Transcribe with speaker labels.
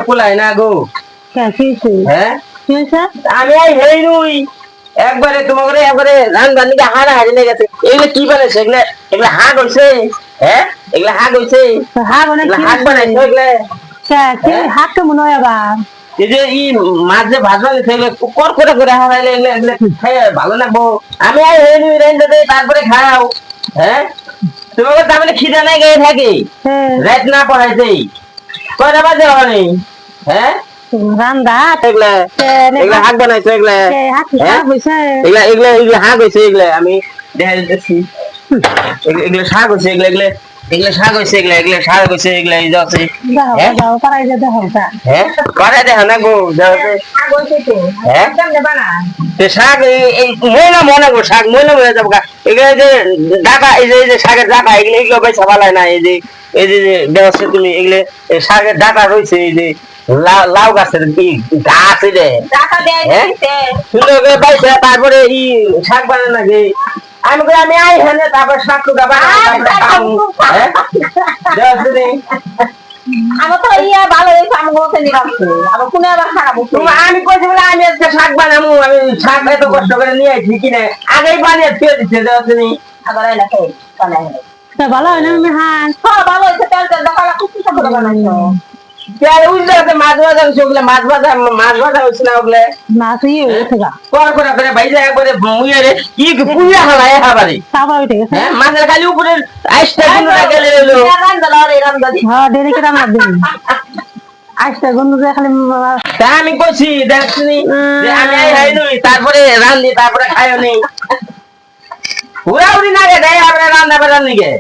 Speaker 1: কুলাই না গো হ্যাঁ আমি এই হেই নুই একবারে তোমাকে একবারে রান রান্নিকে হাড়া হাড়ি লেগে গেছে এগুলো কি বানাইছে এগুলো এগুলো হাগ হইছে হ্যাঁ এগুলো হাগ হইছে হাগ বানাইছে এগুলো
Speaker 2: হাত কেমন হয় আবার
Speaker 1: এই যে ই মাছ যে ভাজা গেছে এগুলো কর করে হারাইলে এগুলো এগুলো খাই ভালো লাগবো আমি এই হেই নুই রেন্ডে দেই তারপরে খাও হ্যাঁ তোমাকে তার মানে খিদা নাই গিয়ে থাকি রাত না পড়াইতেই কয়টা বাজে হয়নি হ্যাঁ
Speaker 2: রান্দা
Speaker 1: এগুলা এগুলা হাক বানাইছে এগুলা এগুলা এগুলা এগুলা হাক হয়েছে এগুলা আমি দেখা দিতেছি এগুলা শাক হয়েছে এগুলা এগুলা এগুলা শাক হয়েছে এগুলা এগুলা শাক হয়েছে এগুলা এই যাচ্ছে হ্যাঁ করাই দেখা না গো শাক এই মহিলা মনে গো শাক মহিলা মনে যাবো এগুলা যে ডাকা এই যে শাকের ডাকা এগুলো এগুলো পয়সা পালায় না এই যে ব্যবস্থা তুমি এগুলো শাকের ডাকা রয়েছে এই যে লাউ গাছের কি গাছ রে সুন্দর করে পাইছে তারপরে ই শাক বানায় নাকি আমি আই হ্যাঁ তারপর শাক টুকা
Speaker 2: আমার তো ইয়া ভালো হয়েছে আমি বলতে নিরাপছে আবার কোনে আবার খারাপ
Speaker 1: আমি কইছি বলে আমি আজকে শাক বানাবো আমি শাক এত কষ্ট করে নিয়ে আসছি কিনে আগেই বানিয়ে ফেলে দিচ্ছে তুমি
Speaker 2: আবার এলাকা বানাই ভালো হয় না আমি হ্যাঁ ভালো হয়েছে তেল তেল দোকানে খুব কিছু করে বানাইছো
Speaker 1: মাছ ভাজা হয়েছে ওগুলো মাছ ভাজা হয়েছে না ওগুলো
Speaker 2: মাছ ইয়ে হয়েছে গা
Speaker 1: করে ভাইজা একবারে মুইয়ে রে কি পুইয়া হালায় হাবারে
Speaker 2: সাবা উঠে গেছে
Speaker 1: হ্যাঁ মাছের খালি উপরে আইসটা গুলো গেলে এলো
Speaker 2: হ্যাঁ দেরি করে রান্না দিন আইসটা গন্ধ দিয়ে খালি
Speaker 1: তা আমি কইছি দেখছিনি যে আমি আই হাই নই তারপরে রান্দি তারপরে খাইও নি উড়াউড়ি না গে দেয় আমরা রান্না বান্না নিগে